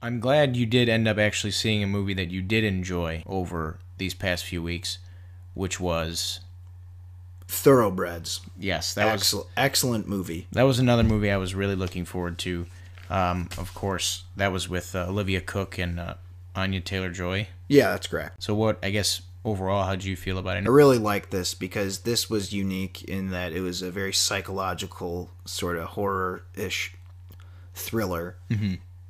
I'm glad you did end up actually seeing a movie that you did enjoy over these past few weeks, which was Thoroughbreds. yes, that was Excellent movie. that was another movie I was really looking forward to. Of course, that was with Olivia Cooke and Anya Taylor-Joy. Yeah, that's correct. So what, I guess, overall, how did you feel about it? I really like this because this was unique in that it was a very psychological sort of horror-ish thriller.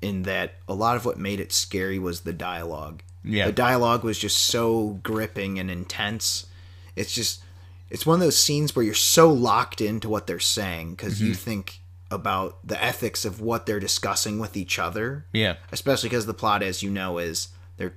In that a lot of what made it scary was the dialogue. Yeah. The dialogue was just so gripping and intense. It's one of those scenes where you're so locked into what they're saying because you think about the ethics of what they're discussing with each other. Yeah. Especially because the plot, as you know, is they're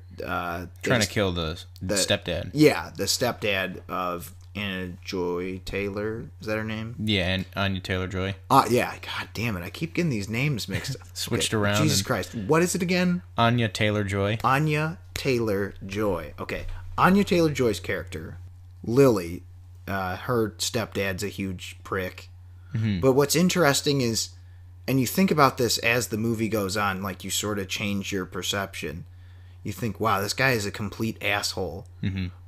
Trying to kill the stepdad. Yeah, the stepdad of Anna Joy Taylor. Is that her name? Yeah, and Anya Taylor-Joy. Yeah. God damn it. I keep getting these names mixed up. Switched around. Jesus Christ. What is it again? Anya Taylor-Joy. Anya Taylor-Joy. Okay. Anya Taylor-Joy's character, Lily, her stepdad's a huge prick. But what's interesting is, and you think about this as the movie goes on, like you sort of change your perception. You think, wow, this guy is a complete asshole.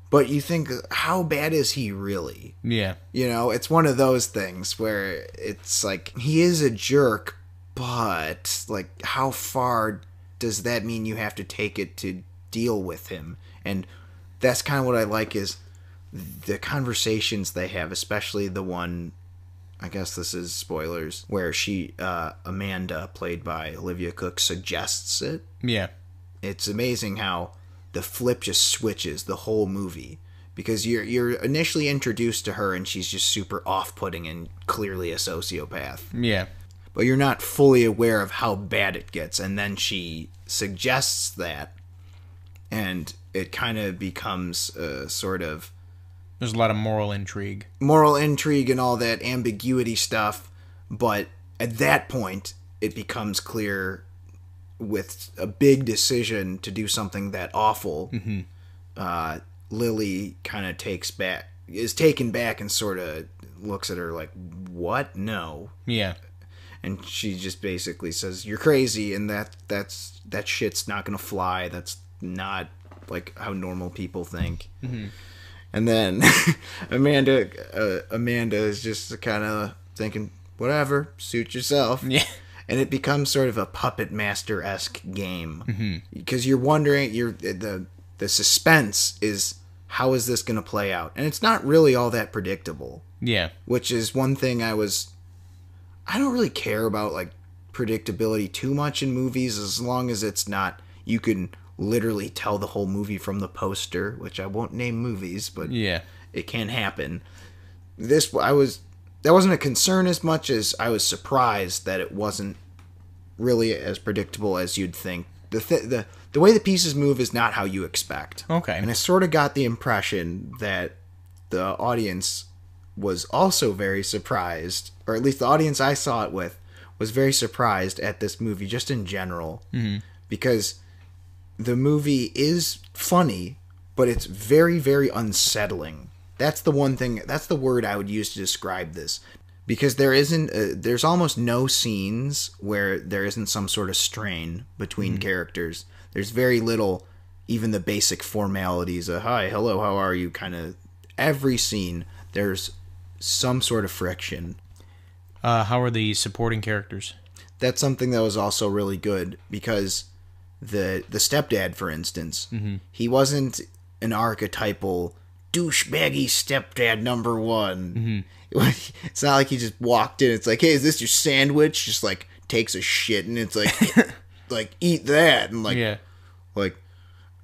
But you think, how bad is he really? Yeah. You know, it's one of those things where it's like, he is a jerk, but, like, how far does that mean you have to take it to deal with him? And that's kind of what I like is the conversations they have, especially the one, I guess this is spoilers, where Amanda, played by Olivia Cooke, suggests it. Yeah. It's amazing how the flip just switches the whole movie. Because you're initially introduced to her and she's just super off-putting and clearly a sociopath. Yeah. But you're not fully aware of how bad it gets. And then she suggests that. And it kind of becomes a sort of There's a lot of moral intrigue. moral intrigue and all that ambiguity stuff. But at that point, it becomes clear with a big decision to do something that awful. Lily kind of is taken back and sort of looks at her like, what? No. Yeah. And she just basically says, you're crazy, and that shit's not gonna fly. That's not like how normal people think. And then Amanda is just kind of thinking, whatever, suit yourself. Yeah. And it becomes sort of a puppet master-esque game. Because you're wondering, the suspense is, how is this going to play out? And it's not really all that predictable. Yeah. Which is one thing I don't really care about, like, predictability too much in movies, as long as it's not, you can literally tell the whole movie from the poster, which I won't name movies, but Yeah. it can happen. That wasn't a concern as much as I was surprised that it wasn't really as predictable as you'd think. The way the pieces move is not how you expect. Okay. And I sort of got the impression that the audience was also very surprised, or at least the audience I saw it with was very surprised at this movie just in general. Because the movie is funny, but it's very, very unsettling. That's the one thing, that's the word I would use to describe this. Because there's almost no scenes where there isn't some sort of strain between characters. There's very little, even the basic formalities of, hi, hello, how are you, kind of, every scene, there's some sort of friction. How are the supporting characters? That's something that was also really good, because the stepdad, for instance, he wasn't an archetypal douchebaggy stepdad number one. It's not like he just walked in. It's like, hey, is this your sandwich? Just like takes a shit and it's like, like eat that and like, Yeah. like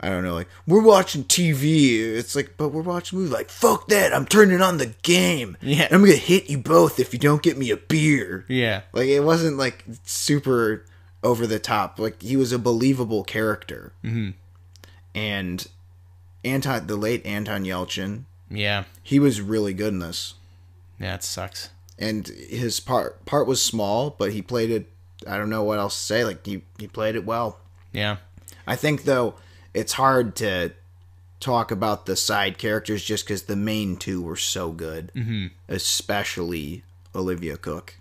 I don't know, like we're watching TV. It's like, but we're watching a movie. Like fuck that, I'm turning on the game. Yeah. And I'm gonna hit you both if you don't get me a beer. Yeah. Like it wasn't like super over the top. Like he was a believable character. And the late Anton Yelchin, Yeah. he was really good in this. Yeah, it sucks. And his part was small, but he played it. I don't know what else to say. Like he played it well. Yeah. I think though it's hard to talk about the side characters just because the main two were so good, especially Olivia Cooke.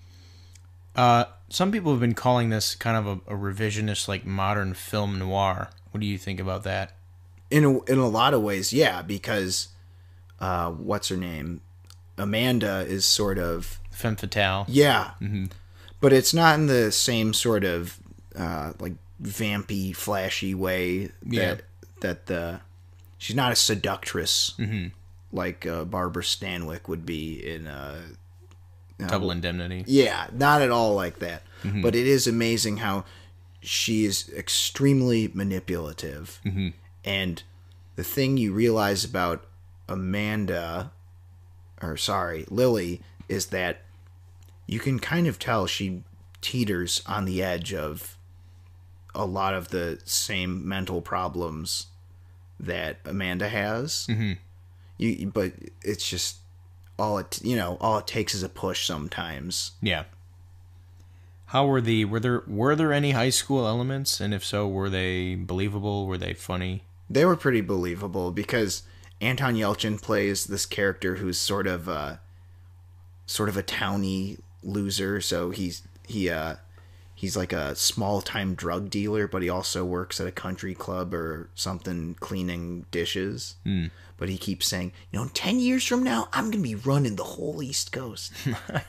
Some people have been calling this kind of a revisionist, like modern film noir. What do you think about that? In a lot of ways, yeah, because what's her name? Amanda is sort of Femme fatale. yeah, but it's not in the same sort of like vampy, flashy way that she's not a seductress like Barbara Stanwyck would be in Double Indemnity. Yeah, not at all like that. But it is amazing how she is extremely manipulative. And the thing you realize about Lily, is that you can kind of tell she teeters on the edge of a lot of the same mental problems that Amanda has. But it's just all it takes is a push sometimes. Yeah. How were there any high school elements, and if so, were they believable? Were they funny? They were pretty believable because Anton Yelchin plays this character who's sort of a towny loser. So he's like a small-time drug dealer, but he also works at a country club or something cleaning dishes. But he keeps saying, 10 years from now, I'm going to be running the whole East Coast.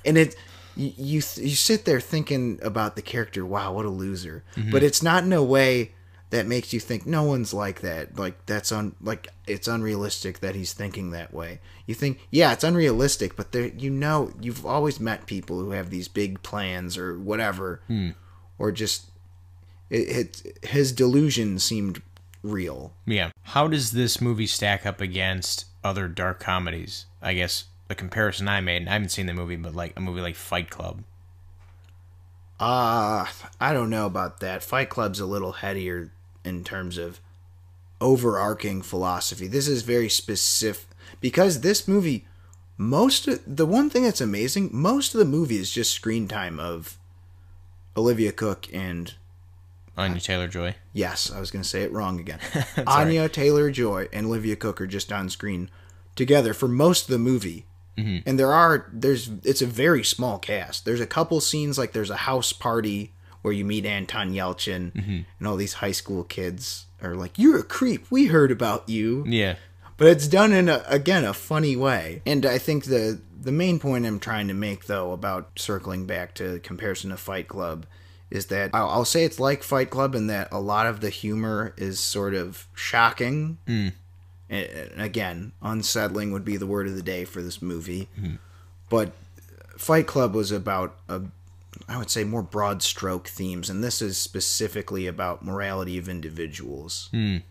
And you sit there thinking about the character, wow, what a loser. But it's not in a way that makes you think no one's like that. Like it's unrealistic that he's thinking that way. You think, yeah, it's unrealistic, but you've always met people who have these big plans or whatever, or just his delusion seemed real. Yeah. How does this movie stack up against other dark comedies? I guess the comparison I made, and I haven't seen the movie, but like a movie like Fight Club. I don't know about that. Fight Club's a little headier in terms of overarching philosophy. This is very specific because this movie, the one thing that's amazing, most of the movie is just screen time of Olivia Cook and Anya Taylor-Joy. Yes, I was going to say it wrong again. Anya Taylor-Joy and Olivia Cook are just on screen together for most of the movie. And it's a very small cast. There's a couple scenes, like there's a house party where you meet Anton Yelchin and all these high school kids are like, "You're a creep. We heard about you." Yeah. But it's done in a funny way. And I think the main point I'm trying to make, though, about circling back to comparison to Fight Club is that I'll say it's like Fight Club in that a lot of the humor is sort of shocking. And again, unsettling would be the word of the day for this movie. But Fight Club was about, I would say, more broad stroke themes, and this is specifically about morality of individuals. And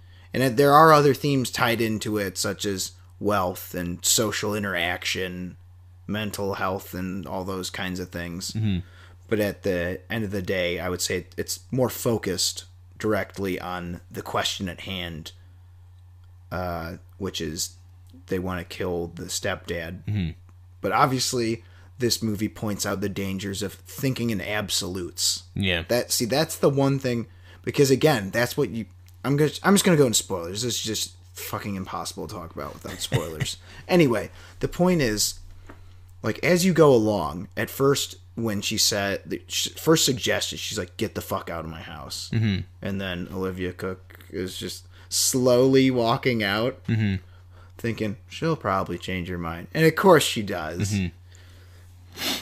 there are other themes tied into it, such as wealth and social interaction, mental health, and all those kinds of things. But at the end of the day, I would say it's more focused directly on the question at hand, which is they want to kill the stepdad. But obviously, this movie points out the dangers of thinking in absolutes. Yeah. That's the one thing, because again, that's what I'm just gonna go into spoilers. This is just fucking impossible to talk about without spoilers. Anyway, the point is, like, as you go along, at first, when she first suggested, she's like, "Get the fuck out of my house." And then Olivia Cook is just slowly walking out, thinking she'll probably change her mind, and of course she does.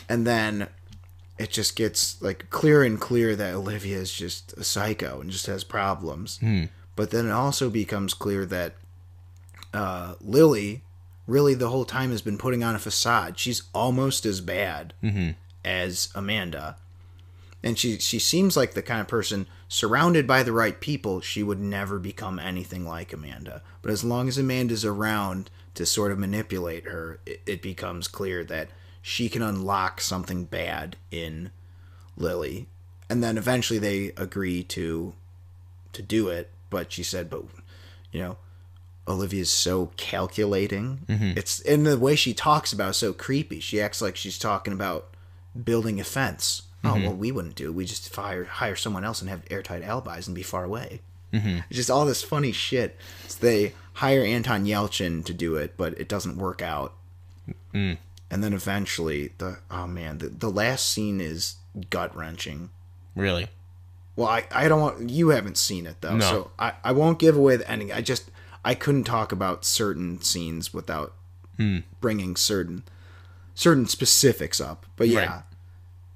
And then it just gets like clearer and clearer that Olivia is just a psycho and just has problems. But then it also becomes clear that Lily really the whole time has been putting on a facade. She's almost as bad as Amanda. And she seems like the kind of person, surrounded by the right people, she would never become anything like Amanda. But as long as Amanda's around to sort of manipulate her, it becomes clear that she can unlock something bad in Lily. And then eventually they agree to do it. But she said, Olivia's so calculating. It's in the way she talks about it, so creepy. She acts like she's talking about building a fence. Oh, well, we wouldn't do it. We just hire someone else and have airtight alibis and be far away. It's just all this funny shit. So they hire Anton Yelchin to do it, but it doesn't work out. And then eventually, the last scene is gut-wrenching. Really? Well, I don't want... You haven't seen it, though, No. so I won't give away the ending. I couldn't talk about certain scenes without bringing certain specifics up. But yeah,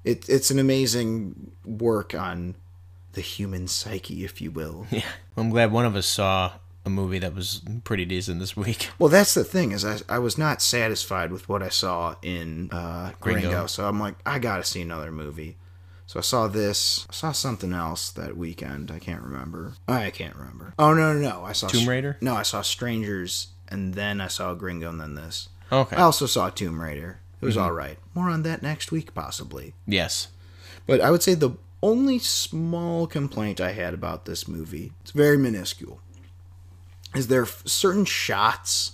Right. it's an amazing work on the human psyche, if you will. Yeah. I'm glad one of us saw a movie that was pretty decent this week. Well, that's the thing, is I was not satisfied with what I saw in Gringo, so I'm like, I gotta see another movie. So I saw this. I saw something else that weekend. I can't remember. Oh, no. I saw Tomb Raider? No, I saw Strangers, and then I saw Gringo, and then this. Okay. I also saw Tomb Raider. It was all right. More on that next week, possibly. Yes. But I would say the only small complaint I had about this movie, it's very minuscule, is there certain shots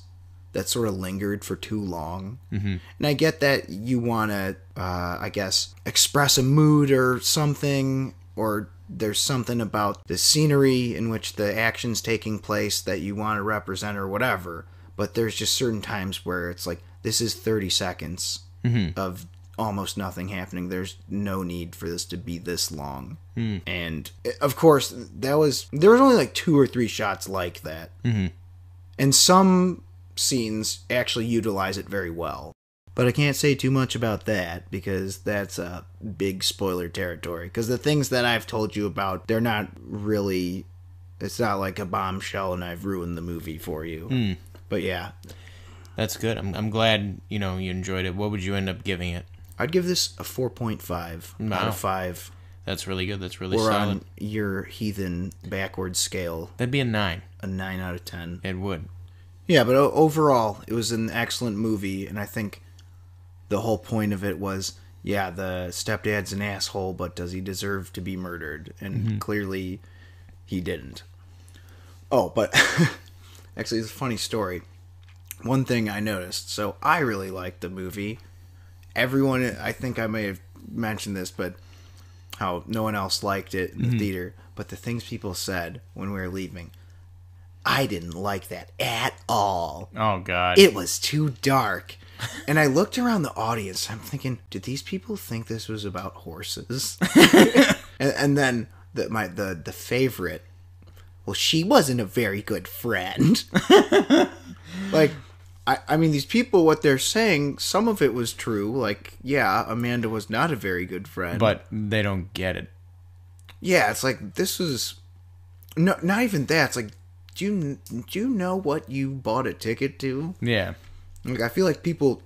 that sort of lingered for too long. Mm-hmm. And I get that you want to, I guess, express a mood or something, or there's something about the scenery in which the action's taking place that you want to represent or whatever. But there's just certain times where it's like, this is 30 seconds of almost nothing happening. There's no need for this to be this long. And of course, there was only like 2 or 3 shots like that. And some scenes actually utilize it very well. But I can't say too much about that because that's a big spoiler territory. Because the things that I've told you about, they're not really... It's not like a bombshell and I've ruined the movie for you. But yeah. That's good. I'm glad, you enjoyed it. What would you end up giving it? I'd give this a 4.5 out of 5. That's really good. That's really Or solid. on your heathen backwards scale, That'd be a 9. a 9 out of 10. It would. Yeah, but overall, it was an excellent movie, and I think the whole point of it was, yeah, the stepdad's an asshole, but does he deserve to be murdered? And clearly, he didn't. Oh, but actually, it's a funny story. One thing I noticed, so I really liked the movie. Everyone, I think I may have mentioned this, but how no one else liked it in the theater. But the things people said when we were leaving, I didn't like that at all. Oh, God. It was too dark. And I looked around the audience. I'm thinking, did these people think this was about horses? and then the favorite, well, she wasn't a very good friend. Like, I mean, these people, what they're saying, some of it was true. Like, yeah, Amanda was not a very good friend. But they don't get it. Yeah, it's like, this was... No, not even that. It's like, do you know what you bought a ticket to? Yeah. Like, I feel like people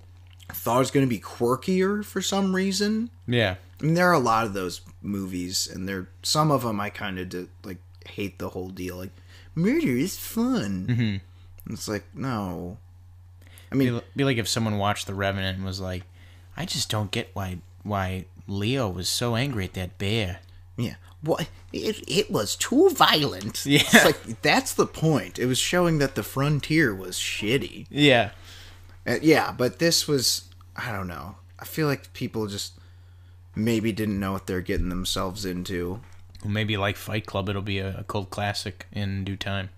thought it was going to be quirkier for some reason. Yeah. I mean, there are a lot of those movies, and some of them I kind of like hate the whole deal. Like, murder is fun. Mm-hmm. It's like, no. I mean, It'd be like if someone watched The Revenant and was like, I just don't get why Leo was so angry at that bear. Yeah. What? It was too violent. Yeah. It's like, that's the point. It was showing that the frontier was shitty. Yeah. Yeah, but this was, I don't know. I feel like people just maybe didn't know what they're getting themselves into. Well, maybe like Fight Club, it'll be a cult classic in due time.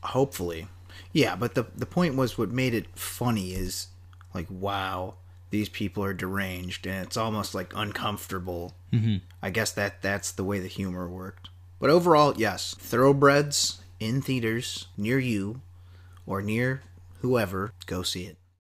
Hopefully. Yeah, but the point was, what made it funny is, like, wow, these people are deranged, and it's almost, like, uncomfortable. Mm-hmm. I guess that's the way the humor worked. But overall, yes, Thoroughbreds in theaters near you, or near whoever, go see it.